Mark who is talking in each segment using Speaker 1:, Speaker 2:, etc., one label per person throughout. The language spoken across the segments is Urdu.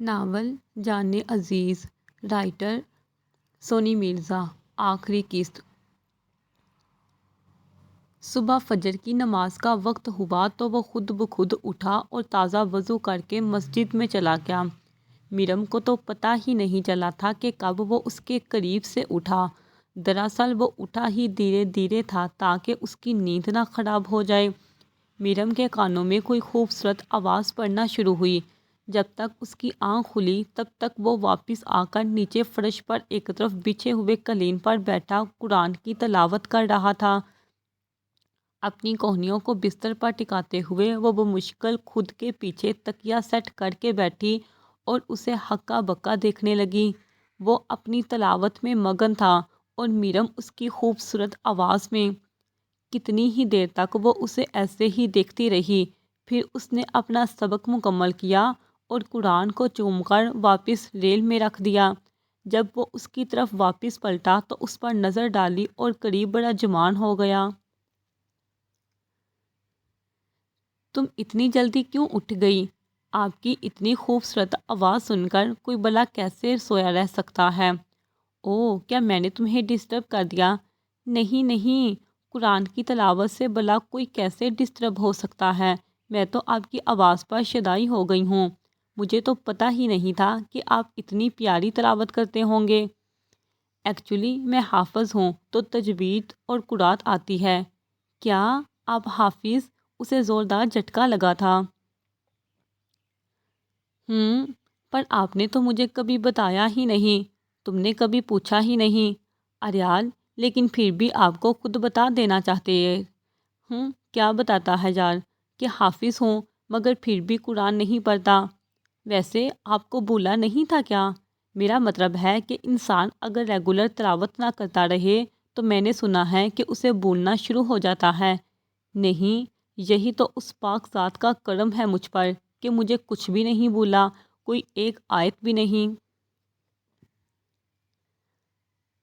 Speaker 1: ناول جان عزیز، رائٹر سونی مرزا، آخری قسط۔ صبح فجر کی نماز کا وقت ہوا تو وہ خود بخود اٹھا اور تازہ وضو کر کے مسجد میں چلا گیا۔ مریم کو تو پتہ ہی نہیں چلا تھا کہ کب وہ اس کے قریب سے اٹھا۔ دراصل وہ اٹھا ہی دھیرے دھیرے تھا تاکہ اس کی نیند نہ خراب ہو جائے۔ مریم کے کانوں میں کوئی خوبصورت آواز پڑنا شروع ہوئی۔ جب تک اس کی آنکھ کھلی تب تک وہ واپس آ کر نیچے فرش پر ایک طرف بچھے ہوئے قالین پر بیٹھا قرآن کی تلاوت کر رہا تھا۔ اپنی کوہنیوں کو بستر پر ٹکاتے ہوئے وہ بمشکل خود کے پیچھے تکیہ سیٹ کر کے بیٹھی اور اسے ہکا بکا دیکھنے لگی۔ وہ اپنی تلاوت میں مگن تھا اور مریم اس کی خوبصورت آواز میں۔ کتنی ہی دیر تک وہ اسے ایسے ہی دیکھتی رہی، پھر اس نے اپنا سبق مکمل کیا اور قرآن کو چوم کر واپس ریل میں رکھ دیا۔ جب وہ اس کی طرف واپس پلٹا تو اس پر نظر ڈالی اور قریب بڑا جمان ہو گیا۔ تم اتنی جلدی کیوں اٹھ گئی؟ آپ کی اتنی خوبصورت آواز سن کر کوئی بھلا کیسے سویا رہ سکتا ہے؟ اوہ، کیا میں نے تمہیں ڈسٹرب کر دیا؟ نہیں نہیں، قرآن کی تلاوت سے بھلا کوئی کیسے ڈسٹرب ہو سکتا ہے؟ میں تو آپ کی آواز پر شیدائی ہو گئی ہوں۔ مجھے تو پتہ ہی نہیں تھا کہ آپ اتنی پیاری تلاوت کرتے ہوں گے۔ ایکچولی میں حافظ ہوں تو تجوید اور قرات آتی ہے۔ کیا آپ حافظ؟ اسے زوردار جھٹکا لگا تھا۔ پر آپ نے تو مجھے کبھی بتایا ہی نہیں، تم نے کبھی پوچھا ہی نہیں۔ اریال، لیکن پھر بھی آپ کو خود بتا دینا چاہتے ہیں۔ کیا بتاتا ہے یار؟ کہ حافظ ہوں مگر پھر بھی قرآن نہیں پڑھتا۔ ویسے آپ کو بھولا نہیں تھا کیا؟ میرا مطلب ہے کہ انسان اگر ریگولر تلاوت نہ کرتا رہے تو میں نے سنا ہے کہ اسے بھولنا شروع ہو جاتا ہے۔ نہیں، یہی تو اس پاک ذات کا کرم ہے مجھ پر کہ مجھے کچھ بھی نہیں بھولا، کوئی ایک آیت بھی نہیں۔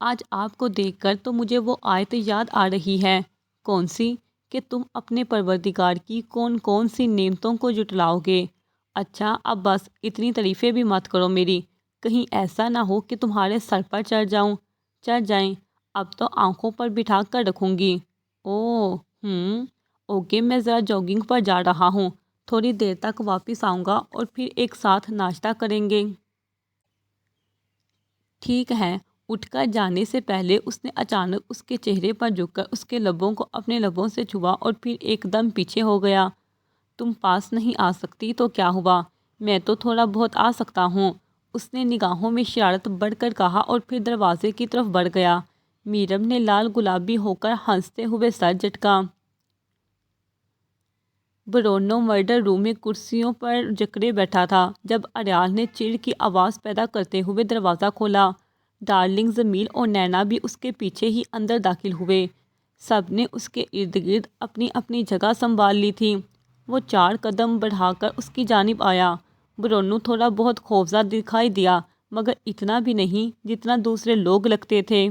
Speaker 1: آج آپ کو دیکھ کر تو مجھے وہ آیت یاد آ رہی ہے۔ کون سی؟ کہ تم اپنے پروردگار کی کون کون سی نعمتوں کو جٹلاؤ گے۔ اچھا اب بس اتنی تعریفیں بھی مت کرو میری، کہیں ایسا نہ ہو کہ تمہارے سر پر چڑھ جاؤں۔ چڑھ جائیں؟ اب تو آنکھوں پر بٹھا کر رکھوں گی۔ اوکے، میں ذرا جاگنگ پر جا رہا ہوں، تھوڑی دیر تک واپس آؤں گا اور پھر ایک ساتھ ناشتہ کریں گے۔ ٹھیک ہے۔ اٹھ کر جانے سے پہلے اس نے اچانک اس کے چہرے پر جھک کر اس کے لبوں کو اپنے لبوں سے چھوا اور پھر ایک دم پیچھے ہو گیا۔ تم پاس نہیں آ سکتی تو کیا ہوا؟ میں تو تھوڑا بہت آ سکتا ہوں، اس نے نگاہوں میں شرارت بڑھ کر کہا اور پھر دروازے کی طرف بڑھ گیا۔ مریم نے لال گلابی ہو کر ہنستے ہوئے سر جھٹکا۔ برونو مرڈر روم میں کرسیوں پر جکڑے بیٹھا تھا جب اریال نے چڑ کی آواز پیدا کرتے ہوئے دروازہ کھولا۔ ڈارلنگ، جمیل اور نینا بھی اس کے پیچھے ہی اندر داخل ہوئے۔ سب نے اس کے ارد گرد اپنی اپنی جگہ سنبھال لی تھی۔ وہ 4 قدم بڑھا کر اس کی جانب آیا۔ برونو تھوڑا بہت خوفزدہ دکھائی دیا مگر اتنا بھی نہیں جتنا دوسرے لوگ لگتے تھے۔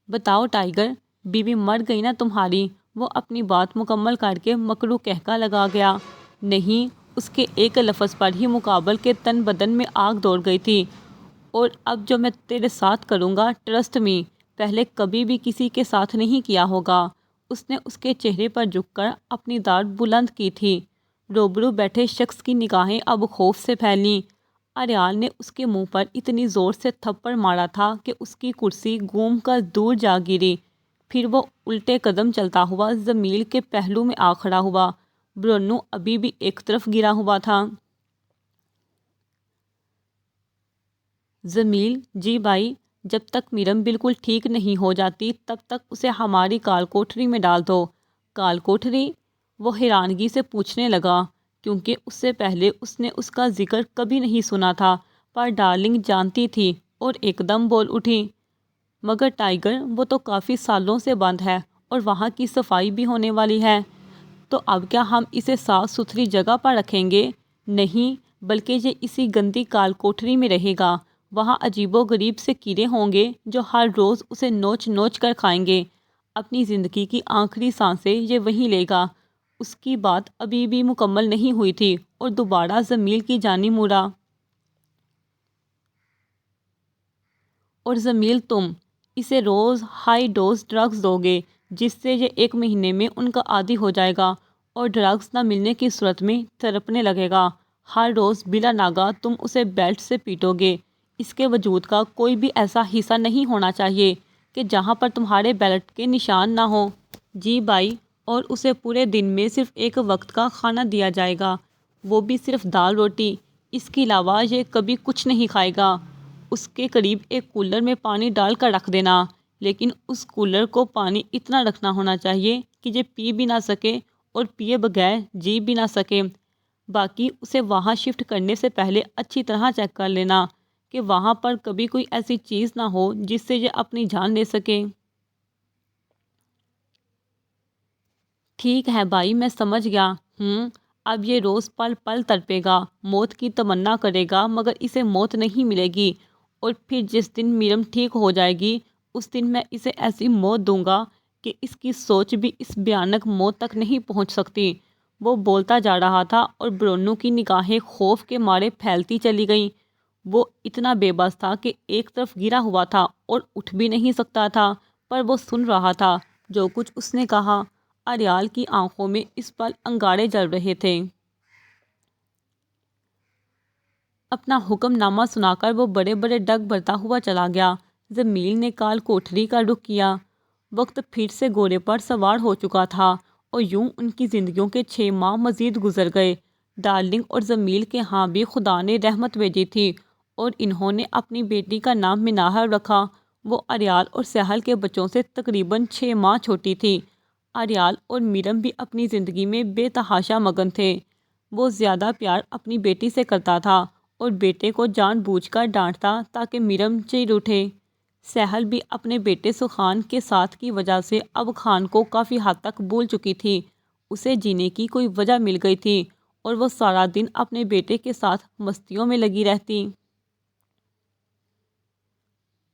Speaker 1: بتاؤ ٹائیگر، بیوی مر گئی نا تمہاری؟ وہ اپنی بات مکمل کر کے مکرو کہکا لگا گیا۔ نہیں، اس کے ایک لفظ پر ہی مقابل کے تن بدن میں آگ دوڑ گئی تھی۔ اور اب جو میں تیرے ساتھ کروں گا، ٹرسٹ می، پہلے کبھی بھی کسی کے ساتھ نہیں کیا ہوگا۔ اس نے اس کے چہرے پر جھک کر اپنی داد بلند کی تھی۔ روبرو بیٹھے شخص کی نگاہیں اب خوف سے پھیلیں۔ اریال نے اس کے منہ پر اتنی زور سے تھپڑ مارا تھا کہ اس کی کرسی گھوم کر دور جا گری۔ پھر وہ الٹے قدم چلتا ہوا جمیل کے پہلو میں آ کھڑا ہوا۔ برونو ابھی بھی ایک طرف گرا ہوا تھا۔ جمیل، جی بھائی، جب تک مریم بالکل ٹھیک نہیں ہو جاتی تب تک اسے ہماری کال کوٹری میں ڈال دو۔ کال کوٹری؟ وہ حیرانگی سے پوچھنے لگا کیونکہ اس سے پہلے اس نے اس کا ذکر کبھی نہیں سنا تھا، پر ڈارلنگ جانتی تھی اور ایک دم بول اٹھی۔ مگر ٹائیگر، وہ تو کافی سالوں سے بند ہے اور وہاں کی صفائی بھی ہونے والی ہے۔ تو اب کیا ہم اسے صاف ستھری جگہ پر رکھیں گے؟ نہیں، بلکہ یہ اسی گندی کال کوٹری میں رہے گا۔ وہاں عجیب و غریب سے کیڑے ہوں گے جو ہر روز اسے نوچ نوچ کر کھائیں گے۔ اپنی زندگی کی آخری سانسیں یہ وہیں لے گا اس کی بات ابھی بھی مکمل نہیں ہوئی تھی اور دوبارہ جمیل کی جانب مڑا۔ اور جمیل، تم اسے روز ہائی ڈوز ڈرگز دو گے جس سے یہ 1 مہینے میں ان کا عادی ہو جائے گا اور ڈرگز نہ ملنے کی صورت میں تڑپنے لگے گا۔ ہر روز بلا ناگہ تم اسے بیلٹ سے پیٹو گے۔ اس کے وجود کا کوئی بھی ایسا حصہ نہیں ہونا چاہیے کہ جہاں پر تمہارے بیلٹ کے نشان نہ ہوں۔ جی بھائی، اور اسے پورے دن میں صرف 1 وقت کا کھانا دیا جائے گا، وہ بھی صرف دال روٹی۔ اس کے علاوہ یہ کبھی کچھ نہیں کھائے گا۔ اس کے قریب ایک کولر میں پانی ڈال کر رکھ دینا، لیکن اس کولر کو پانی اتنا رکھنا ہونا چاہیے کہ یہ پی بھی نہ سکے اور پیے بغیر جی بھی نہ سکے۔ باقی اسے وہاں شفٹ کرنے سے پہلے اچھی طرح چیک کر لینا کہ وہاں پر کبھی کوئی ایسی چیز نہ ہو جس سے یہ اپنی جان لے سکے۔ ٹھیک ہے بھائی، میں سمجھ گیا ہوں۔ اب یہ روز پل پل تڑپے گا، موت کی تمنا کرے گا، مگر اسے موت نہیں ملے گی۔ اور پھر جس دن میرم ٹھیک ہو جائے گی اس دن میں اسے ایسی موت دوں گا کہ اس کی سوچ بھی اس بھیانک موت تک نہیں پہنچ سکتی۔ وہ بولتا جا رہا تھا اور برونو کی نگاہیں خوف کے مارے پھیلتی چلی گئیں۔ وہ اتنا بے بس تھا کہ ایک طرف گرا ہوا تھا اور اٹھ بھی نہیں سکتا تھا، پر وہ سن رہا تھا جو کچھ اس نے کہا۔ اریال کی آنکھوں میں اس پل انگارے جل رہے تھے۔ اپنا حکم نامہ سنا کر وہ بڑے بڑے ڈگ بھرتا ہوا چلا گیا۔ جمیل نے کال کوٹری کا رخ کیا۔ وقت پھر سے گھوڑے پر سوار ہو چکا تھا اور یوں ان کی زندگیوں کے 6 ماہ مزید گزر گئے۔ ڈارلنگ اور جمیل کے ہاں بھی خدا نے رحمت بھیجی تھی اور انہوں نے اپنی بیٹی کا نام مناہر رکھا۔ وہ اریال اور سہل کے بچوں سے تقریباً 6 ماہ چھوٹی تھی۔ اریال اور میرم بھی اپنی زندگی میں بے تحاشا مگن تھے۔ وہ زیادہ پیار اپنی بیٹی سے کرتا تھا اور بیٹے کو جان بوجھ کر ڈانٹتا تاکہ میرم چیر اٹھے۔ سہل بھی اپنے بیٹے سخان کے ساتھ کی وجہ سے اب خان کو کافی حد تک بھول چکی تھی۔ اسے جینے کی کوئی وجہ مل گئی تھی اور وہ سارا دن اپنے بیٹے کے ساتھ مستیوں میں لگی رہتی۔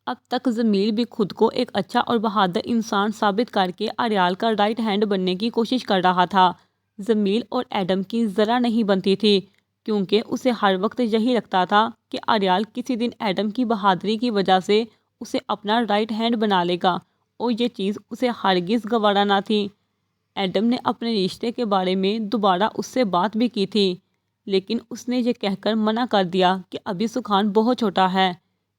Speaker 1: اب تک جمیل بھی خود کو ایک اچھا اور بہادر انسان ثابت کر کے اریال کا رائٹ ہینڈ بننے کی کوشش کر رہا تھا۔ جمیل اور ایڈم کی ذرا نہیں بنتی تھی کیونکہ اسے ہر وقت یہی لگتا تھا کہ اریال کسی دن ایڈم کی بہادری کی وجہ سے اسے اپنا رائٹ ہینڈ بنا لے گا اور یہ چیز اسے ہرگز گوارا نہ تھی۔ ایڈم نے اپنے رشتے کے بارے میں دوبارہ اس سے بات بھی کی تھی، لیکن اس نے یہ کہہ کر منع کر دیا کہ ابھی سخان بہت چھوٹا ہے۔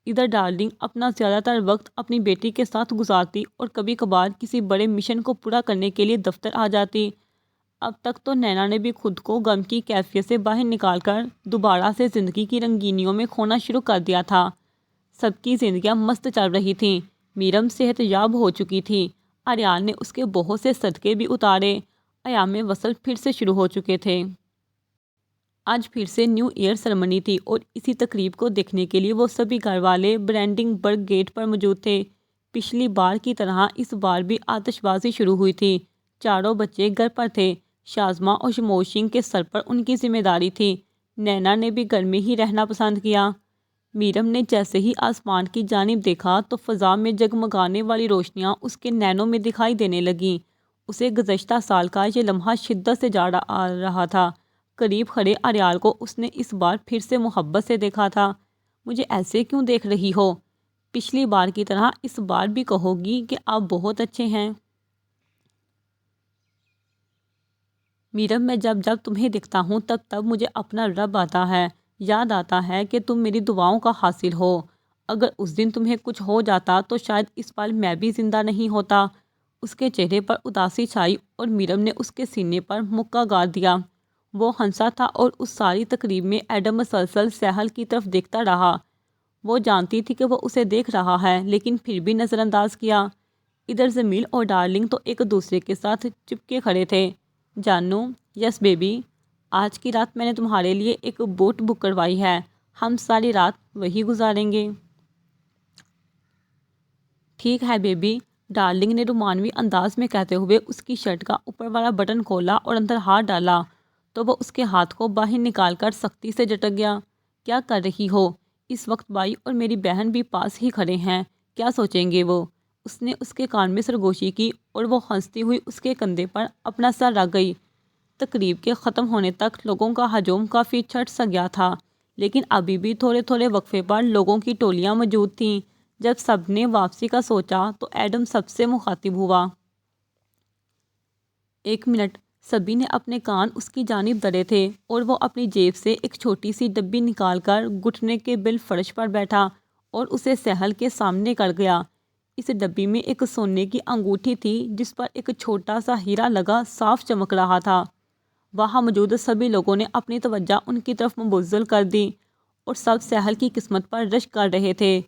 Speaker 1: ادھر ڈارلنگ اپنا زیادہ تر وقت اپنی بیٹی کے ساتھ گزارتی اور کبھی کبھار کسی بڑے مشن کو پورا کرنے کے لیے دفتر آ جاتی۔ اب تک تو نینا نے بھی خود کو غم کی کیفیت سے باہر نکال کر دوبارہ سے زندگی کی رنگینیوں میں کھونا شروع کر دیا تھا۔ سب کی زندگیاں مست چل رہی تھیں۔ میرم صحت یاب ہو چکی تھی۔ اریال نے اس کے بہت سے صدقے بھی اتارے۔ ایام وصل پھر سے شروع ہو چکے تھے۔ آج پھر سے نیو ایئر سرمنی تھی اور اسی تقریب کو دیکھنے کے لیے وہ سبھی گھر والے برینڈنگ برگ گیٹ پر موجود تھے۔ پچھلی بار کی طرح اس بار بھی آتش بازی شروع ہوئی تھی۔ چاروں بچے گھر پر تھے۔ شازمہ اور شموشنگ کے سر پر ان کی ذمہ داری تھی۔ نینا نے بھی گھر میں ہی رہنا پسند کیا۔ میرم نے جیسے ہی آسمان کی جانب دیکھا تو فضا میں جگمگانے والی روشنیاں اس کے نینوں میں دکھائی دینے لگیں۔ اسے گزشتہ سال کا یہ لمحہ شدت سے یاد آ رہا تھا۔ قریب کھڑے اریال کو اس نے اس بار پھر سے محبت سے دیکھا تھا۔ مجھے ایسے کیوں دیکھ رہی ہو؟ پچھلی بار کی طرح اس بار بھی کہو گی کہ آپ بہت اچھے ہیں؟ میرم، میں جب جب تمہیں دیکھتا ہوں تب تب مجھے اپنا رب آتا ہے، یاد آتا ہے کہ تم میری دعاؤں کا حاصل ہو۔ اگر اس دن تمہیں کچھ ہو جاتا تو شاید اس پل میں بھی زندہ نہیں ہوتا۔ اس کے چہرے پر اداسی چھائی اور میرم نے اس کے سینے پر مکہ گاڑ دیا۔ وہ ہنسا تھا اور اس ساری تقریب میں ایڈم مسلسل سہل کی طرف دیکھتا رہا۔ وہ جانتی تھی کہ وہ اسے دیکھ رہا ہے لیکن پھر بھی نظر انداز کیا۔ ادھر جمیل اور ڈارلنگ تو ایک دوسرے کے ساتھ چپکے کھڑے تھے۔ جانو، یس بیبی، آج کی رات میں نے تمہارے لیے ایک بوٹ بک کروائی ہے، ہم ساری رات وہی گزاریں گے۔ ٹھیک ہے بیبی، ڈارلنگ نے رومانوی انداز میں کہتے ہوئے اس کی شرٹ کا اوپر والا بٹن کھولا اور اندر ہاتھ ڈالا تو وہ اس کے ہاتھ کو باہر نکال کر سختی سے جھٹک گیا۔ کیا کر رہی ہو؟ اس وقت بھائی اور میری بہن بھی پاس ہی کھڑے ہیں، کیا سوچیں گے وہ؟ اس نے اس کے کان میں سرگوشی کی اور وہ ہنستی ہوئی اس کے کندھے پر اپنا سر رکھ گئی۔ تقریب کے ختم ہونے تک لوگوں کا ہجوم کافی چھٹ سا گیا تھا، لیکن ابھی بھی تھوڑے تھوڑے وقفے پر لوگوں کی ٹولیاں موجود تھیں۔ جب سب نے واپسی کا سوچا تو ایڈم سب سے مخاطب ہوا۔ 1 منٹ۔ سبھی نے اپنے کان اس کی جانب دھرے تھے اور وہ اپنی جیب سے ایک چھوٹی سی ڈبی نکال کر گھٹنے کے بل فرش پر بیٹھا اور اسے سہل کے سامنے کر گیا۔ اس ڈبی میں ایک سونے کی انگوٹھی تھی جس پر ایک چھوٹا سا ہیرا لگا صاف چمک رہا تھا۔ وہاں موجود سبھی لوگوں نے اپنی توجہ ان کی طرف مبذول کر دی اور سب سہل کی قسمت پر رشک کر رہے تھے،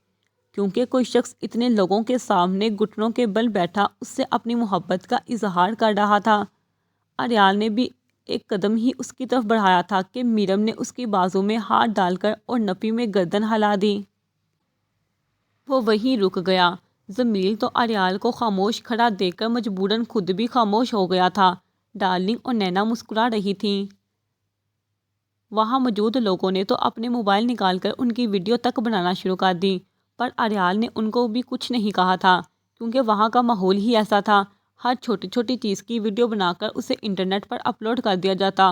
Speaker 1: کیونکہ کوئی شخص اتنے لوگوں کے سامنے گھٹنوں کے بل بیٹھا اس سے اپنی محبت کا اظہار کر رہا تھا۔ اریال نے بھی ایک قدم ہی اس کی طرف بڑھایا تھا کہ میرم نے اس کی بازو میں ہاتھ ڈال کر اور نفی میں گردن ہلا دی۔ وہ وہیں رک گیا۔ جمیل تو اریال کو خاموش کھڑا دیکھ کر مجبوراً خود بھی خاموش ہو گیا تھا۔ ڈارلنگ اور نینا مسکرا رہی تھیں۔ وہاں موجود لوگوں نے تو اپنے موبائل نکال کر ان کی ویڈیو تک بنانا شروع کر دی، پر اریال نے ان کو بھی کچھ نہیں کہا تھا، کیونکہ وہاں کا ماحول ہی ایسا تھا۔ ہر چھوٹی چھوٹی چیز کی ویڈیو بنا کر اسے انٹرنیٹ پر اپلوڈ کر دیا جاتا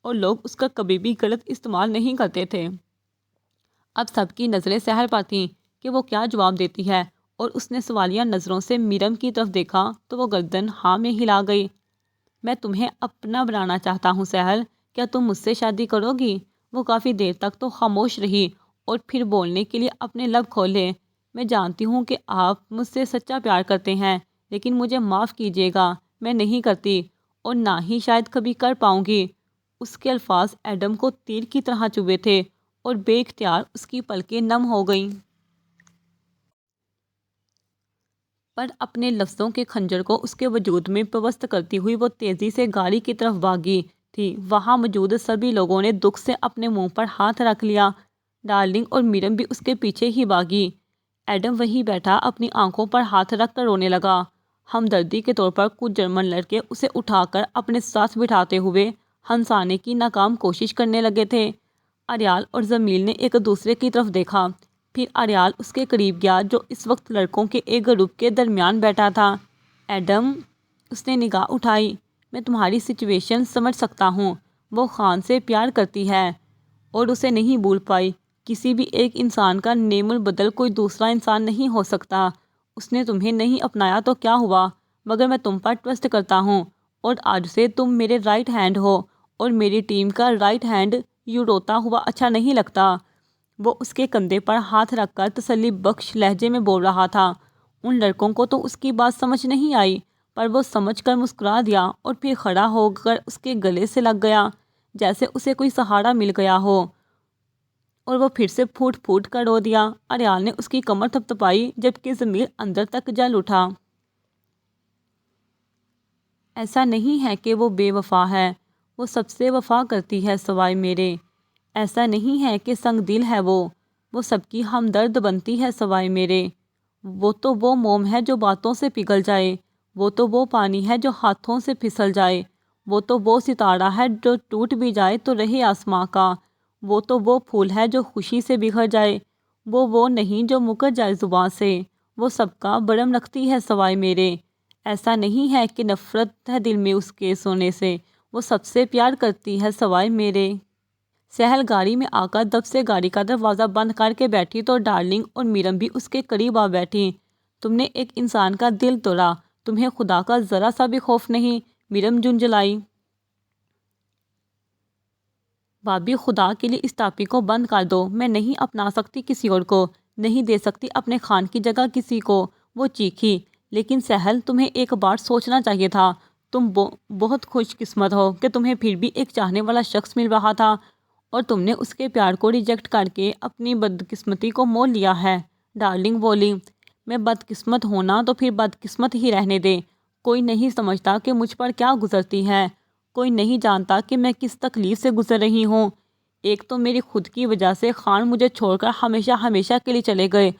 Speaker 1: اور لوگ اس کا کبھی بھی غلط استعمال نہیں کرتے تھے۔ اب سب کی نظریں سحر پر تھیں کہ وہ کیا جواب دیتی ہے، اور اس نے سوالیہ نظروں سے میرم کی طرف دیکھا تو وہ گردن ہاں میں ہلا گئی۔ میں تمہیں اپنا بنانا چاہتا ہوں سہل، کیا تم مجھ سے شادی کرو گی؟ وہ کافی دیر تک تو خاموش رہی اور پھر بولنے کے لیے اپنے لب کھولے۔ میں جانتی ہوں کہ آپ مجھ سے سچا پیار کرتے ہیں، لیکن مجھے معاف کیجیے گا، میں نہیں کرتی اور نہ ہی شاید کبھی کر پاؤں گی۔ اس کے الفاظ ایڈم کو تیر کی طرح چبھے تھے اور بے اختیار اس کی پلکیں نم ہو گئیں۔ پر اپنے لفظوں کے خنجر کو اس کے وجود میں پیوست کرتی ہوئی وہ تیزی سے گاڑی کی طرف بھاگی تھی۔ وہاں موجود سبھی لوگوں نے دکھ سے اپنے منہ پر ہاتھ رکھ لیا۔ ڈارلنگ اور میرم بھی اس کے پیچھے ہی بھاگی۔ ایڈم وہیں بیٹھا اپنی آنکھوں پر ہاتھ رکھ کر رونے لگا۔ ہمدردی کے طور پر کچھ جرمن لڑکے اسے اٹھا کر اپنے ساتھ بٹھاتے ہوئے ہنسانے کی ناکام کوشش کرنے لگے تھے۔ اریال اور جمیل نے ایک دوسرے کی طرف دیکھا، پھر اریال اس کے قریب گیا جو اس وقت لڑکوں کے ایک گروپ کے درمیان بیٹھا تھا۔ ایڈم، اس نے نگاہ اٹھائی، میں تمہاری سچویشن سمجھ سکتا ہوں۔ وہ خان سے پیار کرتی ہے اور اسے نہیں بھول پائی۔ کسی بھی ایک انسان کا نعم البدل کوئی دوسرا انسان نہیں ہو سکتا۔ اس نے تمہیں نہیں اپنایا تو کیا ہوا، مگر میں تم پر ٹرسٹ کرتا ہوں اور آج سے تم میرے رائٹ ہینڈ ہو اور میری ٹیم کا رائٹ ہینڈ۔ یوں روتا ہوا اچھا نہیں لگتا۔ وہ اس کے کندھے پر ہاتھ رکھ کر تسلی بخش لہجے میں بول رہا تھا۔ ان لڑکوں کو تو اس کی بات سمجھ نہیں آئی، پر وہ سمجھ کر مسکرا دیا اور پھر کھڑا ہو کر اس کے گلے سے لگ گیا جیسے اسے کوئی سہارا مل گیا ہو، اور وہ پھر سے پھوٹ پھوٹ کر رو دیا۔ اریال نے اس کی کمر تھپتھپائی جبکہ ضمیر اندر تک جل اٹھا۔ ایسا نہیں ہے کہ وہ بے وفا ہے، وہ سب سے وفا کرتی ہے سوائے میرے۔ ایسا نہیں ہے کہ سنگ دل ہے وہ سب کی ہمدرد بنتی ہے سوائے میرے۔ وہ تو وہ موم ہے جو باتوں سے پگھل جائے، وہ تو وہ پانی ہے جو ہاتھوں سے پھسل جائے، وہ تو وہ ستارہ ہے جو ٹوٹ بھی جائے تو رہے آسماں کا، وہ تو وہ پھول ہے جو خوشی سے بکھر جائے، وہ نہیں جو مکر جائے زباں سے۔ وہ سب کا برم رکھتی ہے سوائے میرے۔ ایسا نہیں ہے کہ نفرت ہے دل میں اس کے سونے سے، وہ سب سے پیار کرتی ہے سوائے میرے۔ سہل گاڑی میں آ کر دب سے گاڑی کا دروازہ بند کر کے بیٹھی تو ڈارلنگ اور میرم بھی اس کے قریب آ بیٹھی۔ تم نے ایک انسان کا دل توڑا، تمہیں خدا کا ذرا سا بھی خوف نہیں؟ میرم جھنجھلائی۔ بھابھی خدا کے لیے اس ٹاپک کو بند کر دو، میں نہیں اپنا سکتی کسی اور کو، نہیں دے سکتی اپنے خان کی جگہ کسی کو، وہ چیخی۔ لیکن سہل، تمہیں ایک بار سوچنا چاہیے تھا، تم بہت خوش قسمت ہو کہ تمہیں پھر بھی ایک چاہنے والا شخص مل رہا تھا اور تم نے اس کے پیار کو ریجیکٹ کر کے اپنی بدقسمتی کو مول لیا ہے۔ ڈارلنگ بولی، میں بدقسمت ہونا تو پھر بدقسمت ہی رہنے دے۔ کوئی نہیں سمجھتا کہ مجھ پر کیا گزرتی ہے، کوئی نہیں جانتا کہ میں کس تکلیف سے گزر رہی ہوں۔ ایک تو میری خود کی وجہ سے خان مجھے چھوڑ کر ہمیشہ ہمیشہ کے لیے چلے گئے،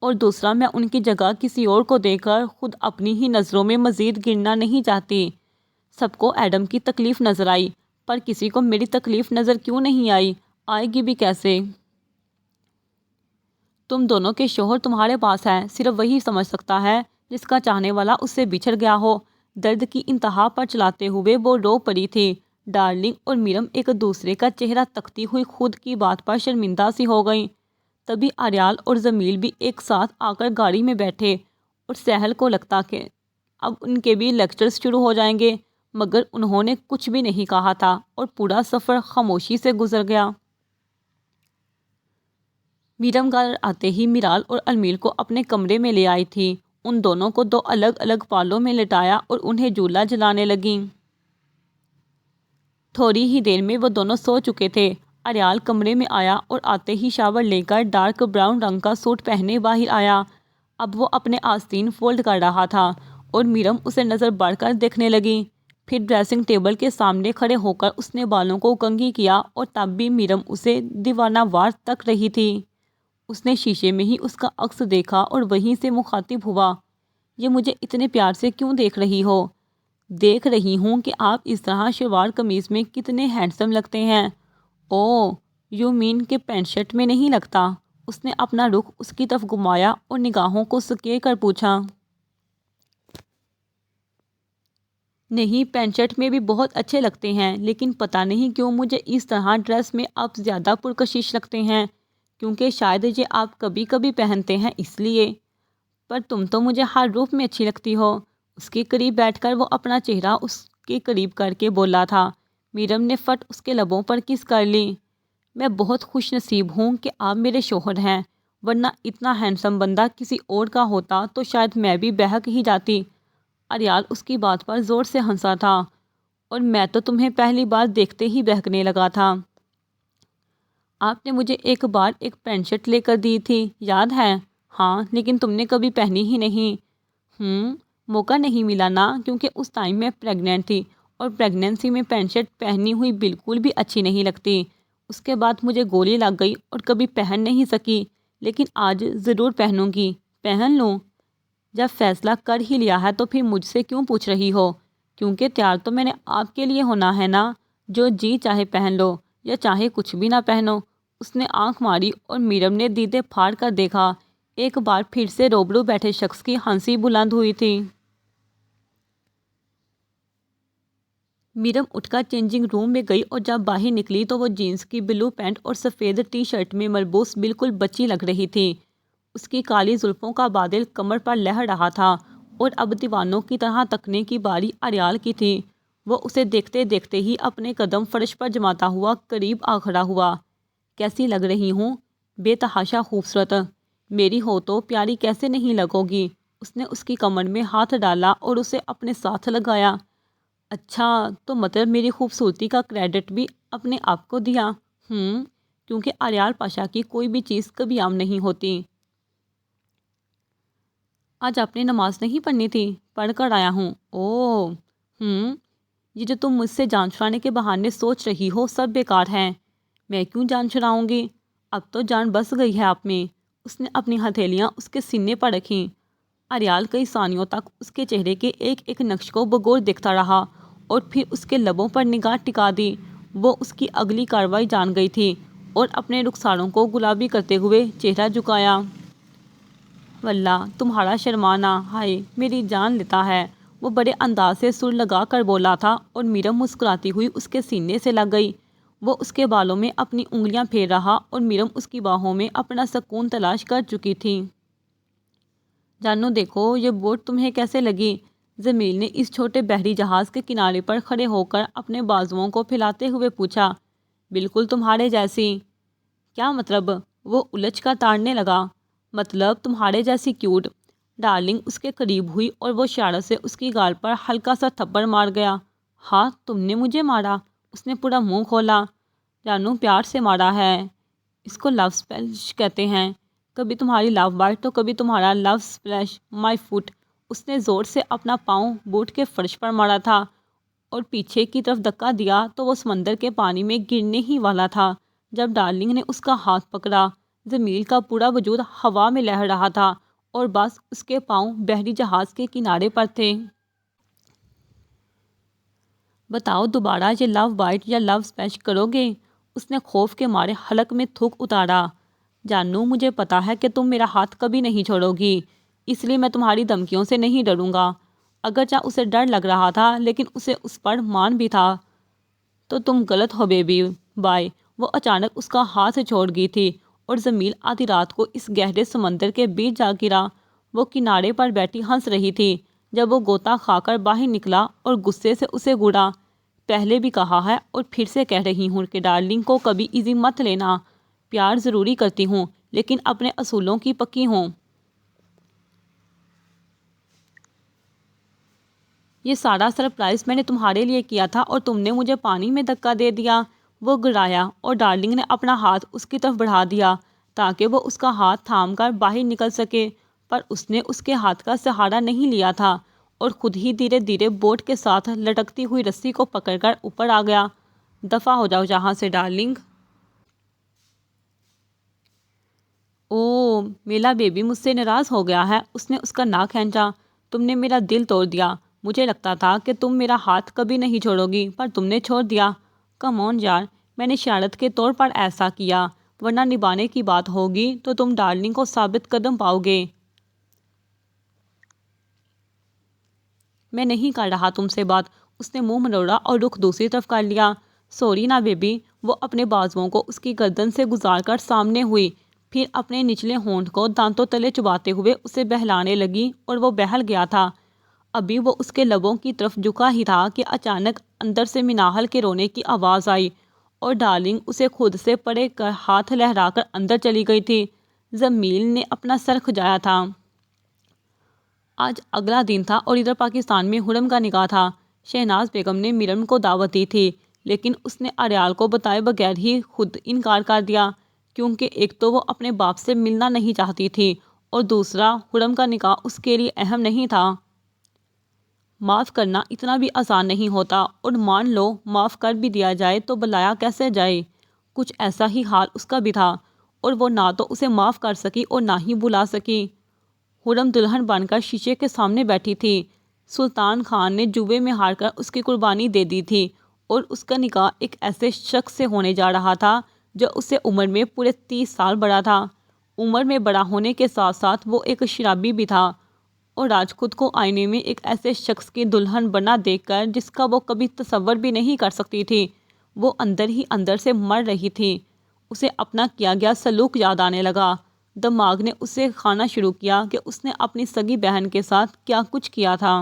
Speaker 1: اور دوسرا میں ان کی جگہ کسی اور کو دے کر خود اپنی ہی نظروں میں مزید گرنا نہیں چاہتی۔ سب کو ایڈم کی تکلیف نظر آئی، پر کسی کو میری تکلیف نظر کیوں نہیں آئی؟ آئے گی بھی کیسے؟ تم دونوں کے شوہر تمہارے پاس ہے، صرف وہی سمجھ سکتا ہے جس کا چاہنے والا اس سے بچھڑ گیا ہو۔ درد کی انتہا پر چلاتے ہوئے وہ رو پڑی تھی۔ ڈارلنگ اور میرم ایک دوسرے کا چہرہ تکتی ہوئی خود کی بات پر شرمندہ سی ہو گئیں۔ تبھی اریال اور جمیل بھی ایک ساتھ آ کر گاڑی میں بیٹھے اور سہل کو لگتا کہ اب ان کے بھی لیکچرز شروع ہو جائیں گے، مگر انہوں نے کچھ بھی نہیں کہا تھا اور پورا سفر خاموشی سے گزر گیا۔ میرم گھر آتے ہی میرال اور المیل کو اپنے کمرے میں لے آئی تھی۔ ان دونوں کو دو الگ الگ پالوں میں لٹایا اور انہیں جھولا جھلانے لگیں۔ تھوڑی ہی دیر میں وہ دونوں سو چکے تھے۔ اریال کمرے میں آیا اور آتے ہی شاور لے کر ڈارک براؤن رنگ کا سوٹ پہنے باہر آیا۔ اب وہ اپنے آستین فولڈ کر رہا تھا اور میرم اسے نظر بڑھ کر دیکھنے لگی۔ پھر ڈریسنگ ٹیبل کے سامنے کھڑے ہو کر اس نے بالوں کو کنگھی کیا اور تب بھی میرم اسے دیوانہ وار تک رہی تھی۔ اس نے شیشے میں ہی اس کا عکس دیکھا اور وہیں سے مخاطب ہوا، یہ مجھے اتنے پیار سے کیوں دیکھ رہی ہو؟ دیکھ رہی ہوں کہ آپ اس طرح شلوار قمیض میں کتنے ہینڈسم لگتے ہیں۔ اوہ، یو مین کہ پینٹ شرٹ میں نہیں لگتا؟ اس نے اپنا رخ اس کی طرف گھمایا اور نگاہوں کو سکے کر پوچھا۔ نہیں، پینٹ شرٹ میں بھی بہت اچھے لگتے ہیں، لیکن پتہ نہیں کیوں مجھے اس طرح ڈریس میں آپ زیادہ پرکشش لگتے ہیں، کیونکہ شاید یہ آپ کبھی کبھی پہنتے ہیں اس لیے۔ پر تم تو مجھے ہر روپ میں اچھی لگتی ہو۔ اس کے قریب بیٹھ کر وہ اپنا چہرہ اس کے قریب کر کے بولا تھا۔ میرم نے فٹ اس کے لبوں پر کس کر لی۔ میں بہت خوش نصیب ہوں کہ آپ میرے شوہر ہیں، ورنہ اتنا ہینڈسم بندہ کسی اور کا ہوتا تو شاید میں بھی بہک ہی جاتی۔ اریال اس کی بات پر زور سے ہنسا تھا، اور میں تو تمہیں پہلی بار دیکھتے ہی بہکنے لگا تھا۔ آپ نے مجھے ایک بار ایک پینٹ شرٹ لے کر دی تھی، یاد ہے؟ ہاں، لیکن تم نے کبھی پہنی ہی نہیں۔ موقع نہیں ملا نا، کیونکہ اس ٹائم میں پریگننٹ تھی، اور پریگننسی میں پینٹ شرٹ پہنی ہوئی بالکل بھی اچھی نہیں لگتی۔ اس کے بعد مجھے گولی لگ گئی اور کبھی پہن نہیں سکی، لیکن آج ضرور پہنوں گی۔ پہن لوں؟ جب فیصلہ کر ہی لیا ہے تو پھر مجھ سے کیوں پوچھ رہی ہو؟ کیونکہ تیار تو میں نے آپ کے لیے ہونا ہے نا، جو جی چاہے پہن لو یا چاہے کچھ بھی نہ پہنو۔ اس نے آنکھ ماری اور میرم نے دیدے پھاڑ کر دیکھا۔ ایک بار پھر سے روبرو بیٹھے شخص کی ہنسی بلند ہوئی تھی۔ میرم اٹھ کر چینجنگ روم میں گئی اور جب باہر نکلی تو وہ جینس کی بلو پینٹ اور سفید ٹی شرٹ میں ملبوس بالکل بچی لگ رہی تھی۔ اس کی کالی زلفوں کا بادل کمر پر لہر رہا تھا اور اب دیوانوں کی طرح تکنے کی باری اریال کی تھی۔ وہ اسے دیکھتے دیکھتے ہی اپنے قدم فرش پر جماتا ہوا قریب آ کھڑا ہوا۔ کیسی لگ رہی ہوں؟ بے تحاشا خوبصورت۔ میری ہو تو پیاری کیسے نہیں لگو گی؟ اس نے اس کی کمر میں ہاتھ ڈالا اور اسے اپنے ساتھ لگایا۔ اچھا، تو مطلب میری خوبصورتی کا کریڈٹ بھی اپنے آپ کو دیا؟ کیونکہ اریال پاشا کی کوئی بھی چیز کبھی عام نہیں ہوتی۔ آج آپ نے نماز نہیں پڑھنی تھی؟ پڑھ کر آیا ہوں۔ اوہ، یہ جو تم مجھ سے جان چھڑانے کے بہانے سوچ رہی ہو سب بیکار ہیں۔ میں کیوں جان چھڑاؤں گی؟ اب تو جان بس گئی ہے آپ میں۔ اس نے اپنی ہتھیلیاں اس کے سینے پر رکھیں۔ اریال کئی ثانیوں تک اس کے چہرے کے ایک ایک نقش کو بغور دیکھتا رہا اور پھر اس کے لبوں پر نگاہ ٹکا دی۔ وہ اس کی اگلی کارروائی جان گئی تھی اور اپنے رخساروں کو گلابی کرتے ہوئے چہرہ جھکایا۔ واللہ تمہارا شرمانا، ہائے میری جان لیتا ہے، وہ بڑے انداز سے سر لگا کر بولا تھا، اور میرم مسکراتی ہوئی اس کے سینے سے لگ گئی۔ وہ اس کے بالوں میں اپنی انگلیاں پھیر رہا اور میرم اس کی باہوں میں اپنا سکون تلاش کر چکی تھی۔ جانو دیکھو یہ بوٹ تمہیں کیسے لگی؟ جمیل نے اس چھوٹے بحری جہاز کے کنارے پر کھڑے ہو کر اپنے بازوؤں کو پھیلاتے ہوئے پوچھا۔ بالکل تمہارے جیسی۔ کیا مطلب؟ وہ الجھ کر تاڑنے لگا۔ مطلب تمہارے جیسی کیوٹ۔ ڈارلنگ اس کے قریب ہوئی اور وہ شرارت سے اس کی گال پر ہلکا سا تھپڑ مار گیا۔ ہاں، تم نے مجھے مارا؟ اس نے پورا منہ کھولا۔ جانو پیار سے مارا ہے، اس کو لو اسپلیش کہتے ہیں۔ کبھی تمہاری لو بائٹ تو کبھی تمہارا لو اسپلیش مائی فٹ۔ اس نے زور سے اپنا پاؤں بوٹ کے فرش پر مارا تھا اور پیچھے کی طرف دھکا دیا تو وہ سمندر کے پانی میں گرنے ہی والا تھا جب ڈارلنگ نے اس کا ہاتھ پکڑا۔ جمیل کا پورا وجود ہوا میں لہر رہا تھا اور بس اس کے پاؤں بحری جہاز کے کنارے پر تھے۔ بتاؤ دوبارہ یہ لو بائٹ یا لو اسپیش کرو گے؟ اس نے خوف کے مارے حلق میں تھوک اتارا۔ جانو مجھے پتا ہے کہ تم میرا ہاتھ کبھی نہیں چھوڑو گی، اس لیے میں تمہاری دھمکیوں سے نہیں ڈروں گا۔ اگرچہ اسے ڈر لگ رہا تھا لیکن اسے اس پر مان بھی تھا۔ تو تم غلط ہو بیبی بائی۔ وہ اچانک اس کا ہاتھ سے چھوڑ گئی تھی اور زمین آدھی رات کو اس گہرے سمندر کے بیچ جا گرا۔ وہ کنارے پر بیٹھی ہنس رہی تھی جب وہ غوطہ کھا کر باہر نکلا اور غصے سے اسے گھوڑا۔ پہلے بھی کہا ہے اور پھر سے کہہ رہی ہوں کہ ڈارلنگ کو کبھی ایزی مت لینا۔ پیار ضروری کرتی ہوں لیکن اپنے اصولوں کی پکی ہوں۔ یہ سارا سرپرائز میں نے تمہارے لیے کیا تھا اور تم نے مجھے پانی میں دھکا دے دیا۔ وہ گڑایا اور ڈارلنگ نے اپنا ہاتھ اس کی طرف بڑھا دیا تاکہ وہ اس کا ہاتھ تھام کر باہر نکل سکے، پر اس نے اس کے ہاتھ کا سہارا نہیں لیا تھا اور خود ہی دھیرے دھیرے بوٹ کے ساتھ لٹکتی ہوئی رسی کو پکڑ کر اوپر آ گیا۔ دفع ہو جاؤ جہاں سے ڈارلنگ۔ او میلا بیبی مجھ سے ناراض ہو گیا ہے۔ اس نے اس کا ناک کھینچا۔ تم نے میرا دل توڑ دیا۔ مجھے لگتا تھا کہ تم میرا ہاتھ کبھی نہیں چھوڑو گی پر تم نے چھوڑ دیا۔ کم آن یار، میں نے شرارت کے طور پر ایسا کیا، ورنہ نبھانے کی بات ہوگی تو تم ڈارلنگ کو ثابت قدم پاؤ گے۔ میں نہیں کر رہا تم سے بات۔ اس نے منہ مروڑا اور رخ دوسری طرف کر لیا۔ سوری نا بیبی۔ وہ اپنے بازوؤں کو اس کی گردن سے گزار کر سامنے ہوئی، پھر اپنے نچلے ہونٹ کو دانتوں تلے چباتے ہوئے اسے بہلانے لگی اور وہ بہل گیا تھا۔ ابھی وہ اس کے لبوں کی طرف جھکا ہی تھا کہ اچانک اندر سے مناہل کے رونے کی آواز آئی اور ڈارلنگ اسے خود سے پرے کر ہاتھ لہرا کر اندر چلی گئی تھی۔ جمیل نے اپنا سر کھجایا تھا۔ آج اگلا دن تھا اور ادھر پاکستان میں حرم کا نکاح تھا۔ شہناز بیگم نے مرم کو دعوت دی تھی لیکن اس نے اریال کو بتائے بغیر ہی خود انکار کر دیا، کیونکہ ایک تو وہ اپنے باپ سے ملنا نہیں چاہتی تھی اور دوسرا حرم کا نکاح اس کے لیے اہم نہیں تھا۔ معاف کرنا اتنا بھی آسان نہیں ہوتا، اور مان لو معاف کر بھی دیا جائے تو بلایا کیسے جائے۔ کچھ ایسا ہی حال اس کا بھی تھا، اور وہ نہ تو اسے معاف کر سکی اور نہ ہی بلا سکی۔ حرم دلہن بن کر شیشے کے سامنے بیٹھی تھی۔ سلطان خان نے جوے میں ہار کر اس کی قربانی دے دی تھی اور اس کا نکاح ایک ایسے شخص سے ہونے جا رہا تھا جو اس سے عمر میں پورے 30 سال بڑا تھا۔ عمر میں بڑا ہونے کے ساتھ ساتھ وہ ایک شرابی بھی تھا، اور آج خود کو آئینے میں ایک ایسے شخص کی دلہن بنا دیکھ کر جس کا وہ کبھی تصور بھی نہیں کر سکتی تھی، وہ اندر ہی اندر سے مر رہی تھی۔ اسے اپنا کیا گیا سلوک یاد آنے لگا۔ دماغ نے اسے کھانا شروع کیا کہ اس نے اپنی سگی بہن کے ساتھ کیا کچھ کیا تھا۔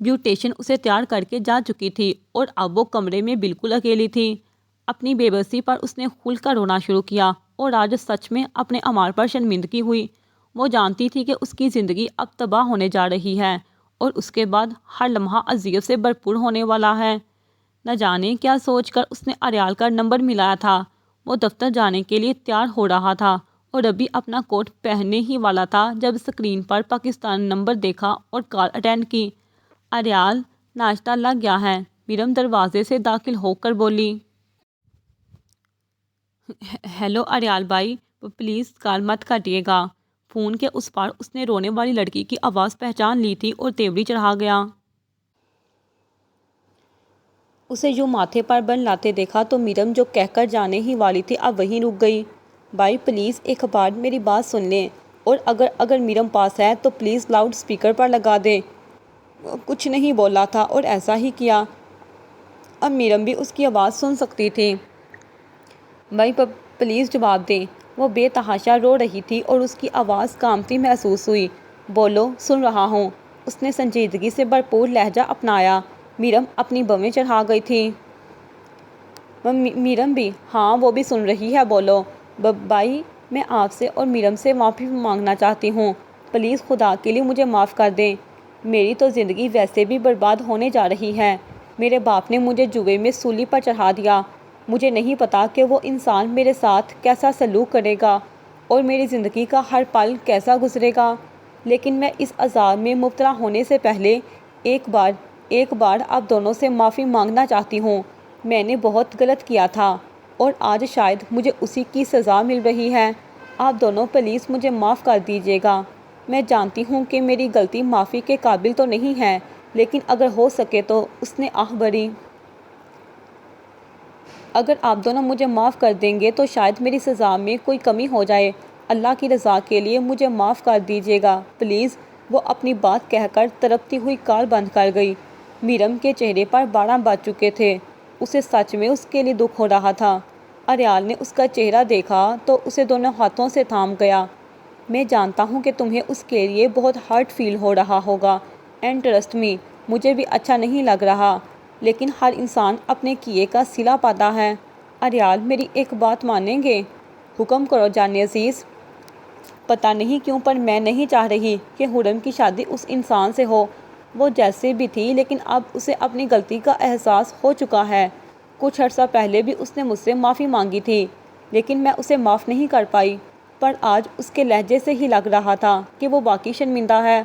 Speaker 1: بیوٹیشن اسے تیار کر کے جا چکی تھی اور اب وہ کمرے میں بالکل اکیلی تھی۔ اپنی بے بسی پر اس نے کھل کر رونا شروع کیا اور آج سچ میں اپنے اعمال پر شرمندگی ہوئی۔ وہ جانتی تھی کہ اس کی زندگی اب تباہ ہونے جا رہی ہے اور اس کے بعد ہر لمحہ اذیت سے بھرپور ہونے والا ہے۔ نہ جانے کیا سوچ کر اس نے اریال کا نمبر ملایا تھا۔ وہ دفتر جانے کے لیے تیار ہو رہا تھا اور ابھی اپنا کوٹ پہننے ہی والا تھا جب اسکرین پر پاکستان نمبر دیکھا اور کال اٹینڈ کی۔ اریال، ناشتہ لگ گیا ہے، مرم دروازے سے داخل ہو کر بولی۔ ہیلو اریال بھائی، پلیز کال مت کاٹیے گا۔ فون کے اس پار اس نے رونے والی لڑکی کی آواز پہچان لی تھی اور تیوری چڑھا گیا۔ اسے یوں ماتھے پر بن لاتے دیکھا تو مرم جو کہہ کر جانے ہی والی تھی اب وہیں رک گئی۔ بھائی پلیز ایک بار میری بات سن لیں، اور اگر مرم پاس ہے تو پلیز لاؤڈ اسپیکر پر لگا دیں۔ کچھ نہیں بولا تھا اور ایسا ہی کیا۔ اب مرم بھی اس کی آواز سن سکتی تھی۔ بھائی پلیز جواب دیں۔ وہ بے تحاشا رو رہی تھی اور اس کی آواز کانپتی محسوس ہوئی۔ بولو، سن رہا ہوں۔ اس نے سنجیدگی سے بھرپور لہجہ اپنایا۔ مرم اپنی بویں چڑھا گئی تھی۔ مرم بھی، ہاں وہ بھی سن رہی ہے، بولو۔ بھائی میں آپ سے اور مرم سے معافی مانگنا چاہتی ہوں۔ پلیز خدا کے لیے مجھے معاف کر دیں۔ میری تو زندگی ویسے بھی برباد ہونے جا رہی ہے۔ میرے باپ نے مجھے جوے میں سولی پر چڑھا دیا۔ مجھے نہیں پتا کہ وہ انسان میرے ساتھ کیسا سلوک کرے گا اور میری زندگی کا ہر پل کیسا گزرے گا، لیکن میں اس عذاب میں مبتلا ہونے سے پہلے ایک بار آپ دونوں سے معافی مانگنا چاہتی ہوں۔ میں نے بہت غلط کیا تھا اور آج شاید مجھے اسی کی سزا مل رہی ہے۔ آپ دونوں پلیز مجھے معاف کر دیجیے گا۔ میں جانتی ہوں کہ میری غلطی معافی کے قابل تو نہیں ہے، لیکن اگر ہو سکے تو اس نے آہ بھری۔ اگر آپ دونوں مجھے معاف کر دیں گے تو شاید میری سزا میں کوئی کمی ہو جائے۔ اللہ کی رضا کے لیے مجھے معاف کر دیجیے گا پلیز۔ وہ اپنی بات کہہ کر تڑپتی ہوئی کال بند کر گئی۔ میرم کے چہرے پر 12 بج چکے تھے۔ اسے سچ میں اس کے لیے دکھ ہو رہا تھا۔ اریال نے اس کا چہرہ دیکھا تو اسے دونوں ہاتھوں سے تھام گیا۔ میں جانتا ہوں کہ تمہیں اس کے لیے بہت ہرٹ فیل ہو رہا ہوگا، اینڈ ٹرسٹ می، مجھے بھی اچھا نہیں لگ رہا، لیکن ہر انسان اپنے کیے کا صلہ پاتا ہے۔ اریال، میری ایک بات مانیں گے؟ حکم کرو جان عزیز۔ پتہ نہیں کیوں پر میں نہیں چاہ رہی کہ حرم کی شادی اس انسان سے ہو۔ وہ جیسے بھی تھی، لیکن اب اسے اپنی غلطی کا احساس ہو چکا ہے۔ کچھ عرصہ پہلے بھی اس نے مجھ سے معافی مانگی تھی، لیکن میں اسے معاف نہیں کر پائی۔ پر آج اس کے لہجے سے ہی لگ رہا تھا کہ وہ واقعی شرمندہ ہے،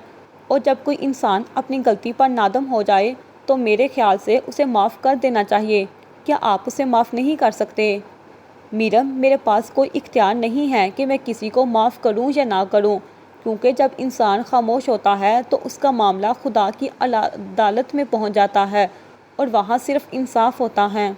Speaker 1: اور جب کوئی انسان اپنی غلطی پر نادم ہو جائے تو میرے خیال سے اسے معاف کر دینا چاہیے۔ کیا آپ اسے معاف نہیں کر سکتے؟ میرم، میرے پاس کوئی اختیار نہیں ہے کہ میں کسی کو معاف کروں یا نہ کروں، کیونکہ جب انسان خاموش ہوتا ہے تو اس کا معاملہ خدا کی عدالت میں پہنچ جاتا ہے، اور وہاں صرف انصاف ہوتا ہے۔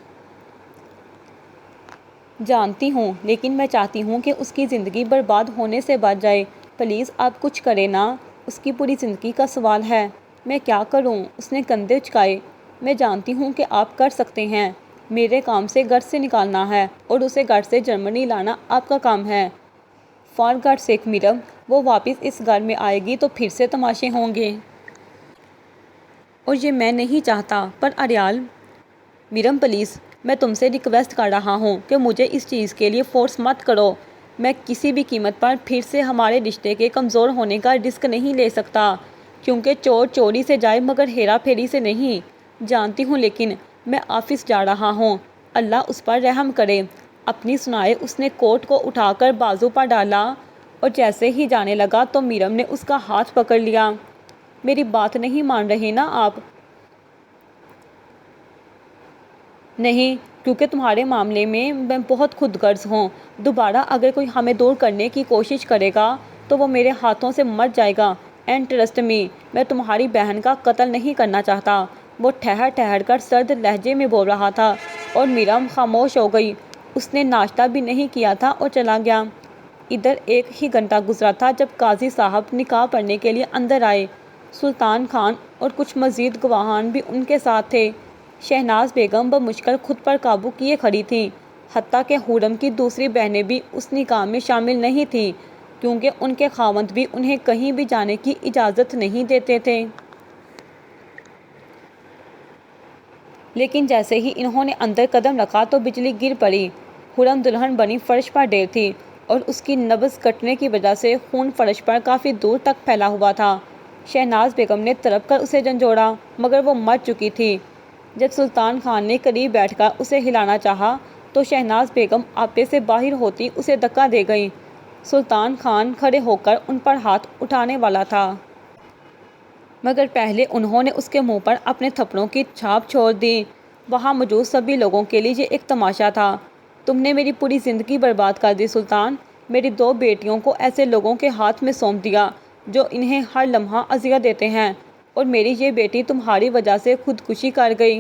Speaker 1: جانتی ہوں، لیکن میں چاہتی ہوں کہ اس کی زندگی برباد ہونے سے بچ جائے۔ پلیز آپ کچھ کریں نا، اس کی پوری زندگی کا سوال ہے۔ میں کیا کروں؟ اس نے کندھے اچکائے۔ میں جانتی ہوں کہ آپ کر سکتے ہیں۔ میرے کام سے گھر سے نکالنا ہے، اور اسے گھر سے جرمنی لانا آپ کا کام ہے۔ فار گاڈ سیک میرم، وہ واپس اس گھر میں آئے گی تو پھر سے تماشے ہوں گے، اور یہ میں نہیں چاہتا۔ پر اریال، میرم پلیز، میں تم سے ریکویسٹ کر رہا ہوں کہ مجھے اس چیز کے لیے فورس مت کرو۔ میں کسی بھی قیمت پر پھر سے ہمارے رشتے کے کمزور ہونے کا رسک نہیں لے سکتا، کیونکہ چور چوری سے جائے مگر ہیرا پھیری سے نہیں۔ جانتی ہوں، لیکن میں آفس جا رہا ہوں، اللہ اس پر رحم کرے۔ اپنی سنائے اس نے کوٹ کو اٹھا کر بازو پر ڈالا، اور جیسے ہی جانے لگا تو میرم نے اس کا ہاتھ پکڑ لیا۔ میری بات نہیں مان رہے نا آپ؟ نہیں، کیونکہ تمہارے معاملے میں بہت خود غرض ہوں۔ دوبارہ اگر کوئی ہمیں دور کرنے کی کوشش کرے گا تو وہ میرے ہاتھوں سے مر جائے گا، اینڈ ٹرسٹ می، میں تمہاری بہن کا قتل نہیں کرنا چاہتا۔ وہ ٹھہر ٹھہر کر سرد لہجے میں بول رہا تھا، اور میرم خاموش ہو گئی۔ اس نے ناشتہ بھی نہیں کیا تھا اور چلا گیا۔ ادھر 1 ہی گھنٹہ گزرا تھا جب قاضی صاحب نکاح پڑھنے کے لیے اندر آئے۔ سلطان خان اور کچھ مزید گواہان بھی ان کے ساتھ تھے۔ شہناز بیگم بمشکل خود پر قابو کیے کھڑی تھیں، حتیٰ کہ حرم کی دوسری بہنیں بھی اس نکاح میں شامل نہیں تھیں، کیونکہ ان کے خاوند بھی انہیں کہیں بھی جانے کی اجازت نہیں دیتے تھے۔ لیکن جیسے ہی انہوں نے اندر قدم رکھا تو بجلی گر پڑی۔ حرم دلہن بنی فرش پر ڈیر تھی، اور اس کی نبض کٹنے کی وجہ سے خون فرش پر کافی دور تک پھیلا ہوا تھا۔ شہناز بیگم نے تڑپ کر اسے جھنجھوڑا، مگر وہ مر چکی تھی۔ جب سلطان خان نے قریب بیٹھ کر اسے ہلانا چاہا تو شہناز بیگم آپے سے باہر ہوتی اسے دھکا دے گئیں۔ سلطان خان کھڑے ہو کر ان پر ہاتھ اٹھانے والا تھا، مگر پہلے انہوں نے اس کے منہ پر اپنے تھپڑوں کی چھاپ چھوڑ دی۔ وہاں موجود سبھی لوگوں کے لیے یہ ایک تماشا تھا۔ تم نے میری پوری زندگی برباد کر دی سلطان، میری 2 بیٹیوں کو ایسے لوگوں کے ہاتھ میں سونپ دیا جو انہیں ہر لمحہ اذیت دیتے ہیں، اور میری یہ بیٹی تمہاری وجہ سے خودکشی کر گئی،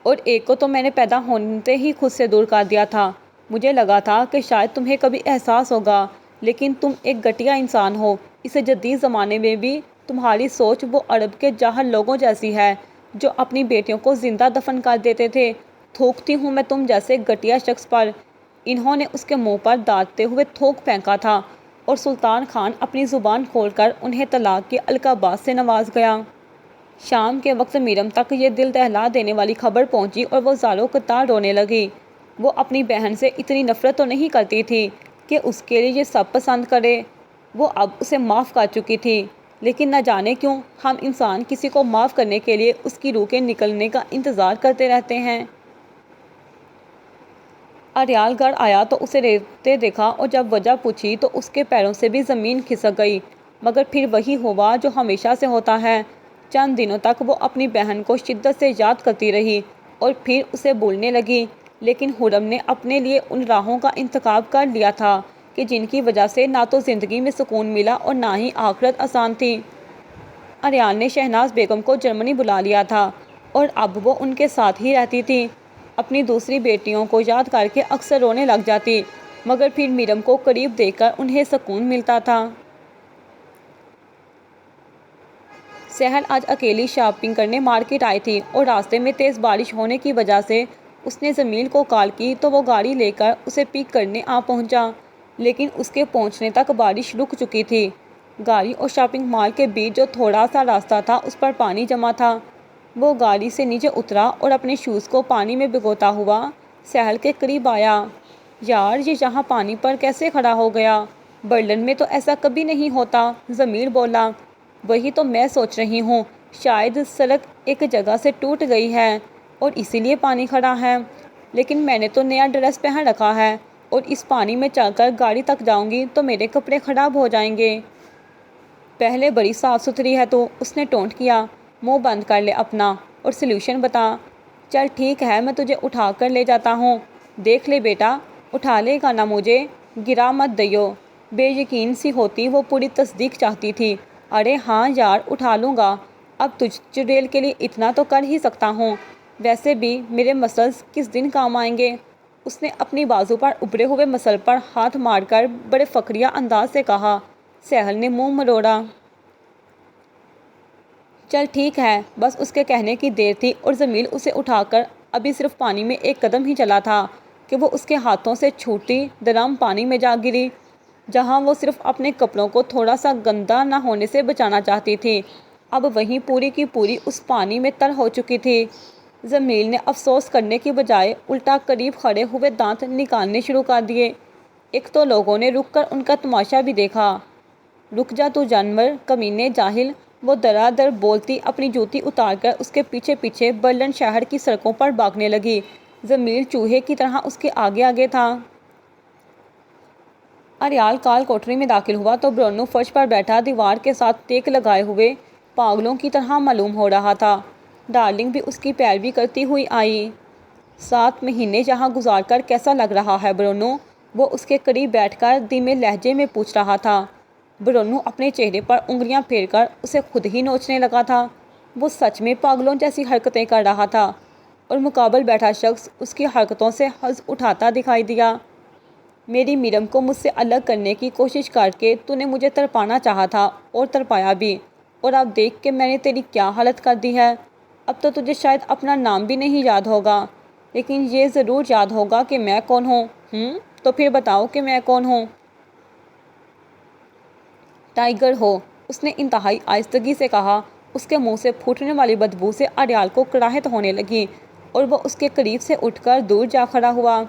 Speaker 1: اور ایک کو تو میں نے پیدا ہوتے ہی خود سے دور کر دیا تھا۔ مجھے لگا تھا کہ شاید تمہیں کبھی احساس ہوگا، لیکن تم ایک گھٹیا انسان ہو۔ اس جدید زمانے میں بھی تمہاری سوچ وہ عرب کے جاہل لوگوں جیسی ہے جو اپنی بیٹیوں کو زندہ دفن کر دیتے تھے۔ تھوکتی ہوں میں تم جیسے گھٹیا شخص پر۔ انہوں نے اس کے منہ پر داغتے ہوئے تھوک پھینکا تھا، اور سلطان خان اپنی زبان کھول کر انہیں طلاق کے القابات سے نواز گیا۔ شام کے وقت میرم تک یہ دل دہلا دینے والی خبر پہنچی، اور وہ زاروں قطار رونے لگی۔ وہ اپنی بہن سے اتنی نفرت تو نہیں کرتی تھی کہ اس کے لیے یہ سب پسند کرے۔ وہ اب اسے معاف کر چکی تھی، لیکن نہ جانے کیوں ہم انسان کسی کو معاف کرنے کے لیے اس کی روح کے نکلنے کا انتظار کرتے رہتے ہیں۔ اریال گھر آیا تو اسے روتے دیکھا، اور جب وجہ پوچھی تو اس کے پیروں سے بھی زمین کھسک گئی، مگر پھر وہی ہوا جو ہمیشہ سے ہوتا ہے۔ چند دنوں تک وہ اپنی بہن کو شدت سے یاد کرتی رہی، اور پھر اسے بھولنے لگی، لیکن حرم نے اپنے لیے ان راہوں کا انتخاب کر لیا تھا کہ جن کی وجہ سے نہ تو زندگی میں سکون ملا اور نہ ہی آخرت آسان تھی۔ اریال نے شہناز بیگم کو جرمنی بلا لیا تھا، اور اب وہ ان کے ساتھ ہی رہتی تھی۔ اپنی دوسری بیٹیوں کو یاد کر کے اکثر رونے لگ جاتی، مگر پھر میرم کو قریب دیکھ کر انہیں سکون ملتا تھا۔ سہل آج اکیلی شاپنگ کرنے مارکیٹ آئی تھی اور راستے میں تیز بارش ہونے کی وجہ سے اس نے جمیل کو کال کی تو وہ گاڑی لے کر اسے پک کرنے آ پہنچا، لیکن اس کے پہنچنے تک بارش رک چکی تھی۔ گاڑی اور شاپنگ مال کے بیچ جو تھوڑا سا راستہ تھا اس پر پانی جمع تھا۔ وہ گاڑی سے نیچے اترا اور اپنے شوز کو پانی میں بھگوتا ہوا سہل کے قریب آیا۔ یار یہ یہاں پانی پر کیسے کھڑا ہو گیا؟ برلن میں تو ایسا کبھی نہیں ہوتا، جمیل بولا۔ وہی تو میں سوچ رہی ہوں، شاید سڑک ایک جگہ سے ٹوٹ گئی ہے اور اسی لیے پانی کھڑا ہے، لیکن میں نے تو نیا ڈریس پہن رکھا ہے اور اس پانی میں چل کر گاڑی تک جاؤں گی تو میرے کپڑے خراب ہو جائیں گے۔ پہلے بڑی صاف ستھری ہے تو، اس نے ٹونٹ کیا۔ منہ بند کر لے اپنا اور سلوشن بتا۔ چل ٹھیک ہے، میں تجھے اٹھا کر لے جاتا ہوں۔ دیکھ لے بیٹا، اٹھا لے گا نا مجھے، گرا مت دیو۔ بے یقین سی ہوتی وہ پوری تصدیق چاہتی تھی۔ ارے ہاں یار اٹھا لوں گا، اب تجھ چڑیل کے لیے اتنا تو کر ہی سکتا ہوں، ویسے بھی میرے مسلز کس دن کام آئیں گے؟ اس نے اپنی بازو پر ابھرے ہوئے مسل پر ہاتھ مار کر بڑے فخریہ انداز سے کہا۔ سہل نے منہ مروڑا۔ چل ٹھیک ہے، بس اس کے کہنے کی دیر تھی اور جمیل اسے اٹھا کر ابھی صرف پانی میں ایک قدم ہی چلا تھا کہ وہ اس کے ہاتھوں سے چھوٹی درام پانی میں جا گری، جہاں وہ صرف اپنے کپڑوں کو تھوڑا سا گندا نہ ہونے سے بچانا چاہتی تھی، اب وہیں پوری کی پوری اس پانی میں تر ہو چکی تھی۔ جمیل نے افسوس کرنے کی بجائے الٹا قریب کھڑے ہوئے دانت نکالنے شروع کر دیے۔ ایک تو لوگوں نے رک کر ان کا تماشا بھی دیکھا۔ رک جا تو جانور، کمینے، جاہل، وہ درا در بولتی اپنی جوتی اتار کر اس کے پیچھے پیچھے برلن شہر کی سڑکوں پر بھاگنے لگی۔ جمیل چوہے کی طرح اس کے آگے آگے تھا۔ اریال کال کوٹری میں داخل ہوا تو برونو فرش پر بیٹھا دیوار کے ساتھ ٹیک لگائے ہوئے پاگلوں کی طرح معلوم ہو رہا تھا۔ ڈارلنگ بھی اس کی پیروی کرتی ہوئی آئی۔ 7 مہینے یہاں گزار کر کیسا لگ رہا ہے برونو؟ وہ اس کے قریب بیٹھ کر دھیمے لہجے میں پوچھ رہا تھا۔ برونو اپنے چہرے پر انگلیاں پھیر کر اسے خود ہی نوچنے لگا تھا۔ وہ سچ میں پاگلوں جیسی حرکتیں کر رہا تھا اور مقابل بیٹھا شخص اس کی حرکتوں سے حظ اٹھاتا دکھائی دیا۔ میری میرم کو مجھ سے الگ کرنے کی کوشش کر کے تو نے مجھے تڑپانا چاہا تھا اور تڑپایا بھی، اور اب دیکھ کہ میں نے تیری کیا حالت کر دی ہے۔ اب تو تجھے شاید اپنا نام بھی نہیں یاد ہوگا، لیکن یہ ضرور یاد ہوگا کہ میں کون ہوں۔ تو پھر بتاؤ کہ میں کون ہوں؟ ٹائیگر ہو، اس نے انتہائی آہستگی سے کہا۔ اس کے منہ سے پھوٹنے والی بدبو سے اریال کو کڑاہٹ ہونے لگی اور وہ اس کے قریب سے اٹھ کر دور جا کھڑا ہوا۔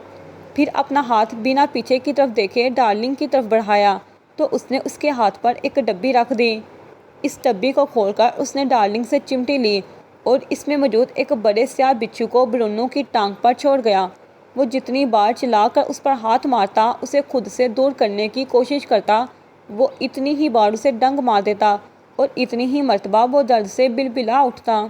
Speaker 1: پھر اپنا ہاتھ بنا پیچھے کی طرف دیکھے ڈارلنگ کی طرف بڑھایا تو اس نے اس کے ہاتھ پر ایک ڈبی رکھ دی۔ اس ڈبی کو کھول کر اس نے ڈارلنگ سے چمٹی لی اور اس میں موجود ایک بڑے سیاہ بچھو کو برونو کی ٹانگ پر چھوڑ گیا۔ وہ جتنی بار چلا کر اس پر ہاتھ مارتا، اسے خود سے دور کرنے کی کوشش کرتا، وہ اتنی ہی بار اسے ڈنگ مار دیتا اور اتنی ہی مرتبہ وہ درد سے بلبلا اٹھتا۔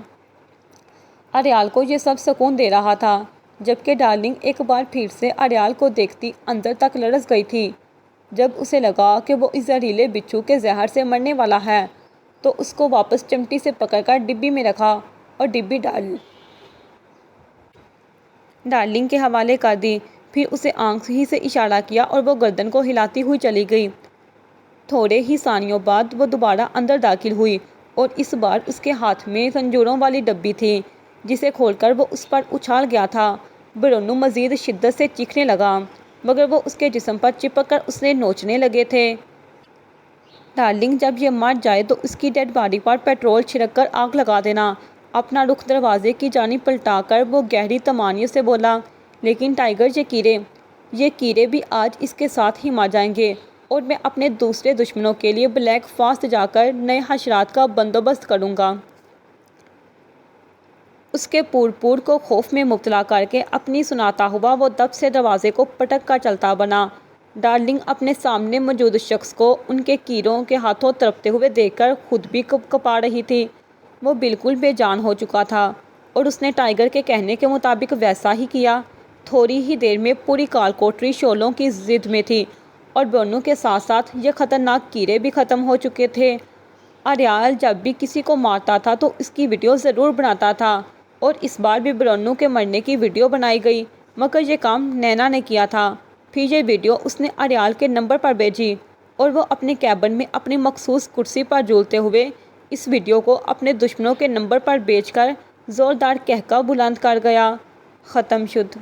Speaker 1: اریال کو یہ سب سکون دے رہا تھا، جبکہ ڈارلنگ ایک بار پھر سے اریال کو دیکھتی اندر تک لرز گئی تھی۔ جب اسے لگا کہ وہ اس زہریلے بچھو کے زہر سے مرنے والا ہے تو اس کو واپس چمٹی سے پکڑ کر ڈبی میں رکھا اور ڈبی ڈارلنگ کے حوالے کر دی۔ پھر اسے آنکھ ہی سے اشارہ کیا اور وہ گردن کو ہلاتی ہوئی چلی گئی۔ تھوڑے ہی ثانیوں بعد وہ دوبارہ اندر داخل ہوئی اور اس بار اس کے ہاتھ میں زنجیروں والی ڈبی تھی، جسے کھول کر وہ اس پر اچھال گیا تھا۔ برونو مزید شدت سے چیخنے لگا، مگر وہ اس کے جسم پر چپک کر اسے نوچنے لگے تھے۔ ڈارلنگ جب یہ مر جائے تو اس کی ڈیڈ باڈی پر پیٹرول چھڑک کر آگ لگا دینا۔ اپنا رخ دروازے کی جانب پلٹا کر وہ گہری طمانیوں سے بولا، لیکن ٹائیگر یہ کیڑے بھی آج اس کے ساتھ ہی مر جائیں گے اور میں اپنے دوسرے دشمنوں کے لیے بلیک فاسٹ جا کر نئے حشرات کا بندوبست کروں گا۔ اس کے پور کو خوف میں مبتلا کر کے اپنی سناتا ہوا وہ دب سے دروازے کو پٹک کر چلتا بنا۔ ڈارلنگ اپنے سامنے موجود شخص کو ان کے کیڑوں کے ہاتھوں تڑپتے ہوئے دیکھ کر خود بھی کپا رہی تھی۔ وہ بالکل بے جان ہو چکا تھا اور اس نے ٹائیگر کے کہنے کے مطابق ویسا ہی کیا۔ تھوڑی ہی دیر میں پوری کال کوٹری شعلوں کی زد میں تھی اور برونو کے ساتھ ساتھ یہ خطرناک کیڑے بھی ختم ہو چکے تھے۔ اریال جب بھی کسی کو مارتا تھا تو اس کی ویڈیو ضرور بناتا تھا اور اس بار بھی برونو کے مرنے کی ویڈیو بنائی گئی، مگر یہ کام نینا نے کیا تھا۔ پھر یہ ویڈیو اس نے اریال کے نمبر پر بھیجی اور وہ اپنے کیبن میں اپنی مخصوص کرسی پر جھولتے ہوئے اس ویڈیو کو اپنے دشمنوں کے نمبر پر بیچ کر زوردار کہکہ بلند کر گیا۔ ختم شد۔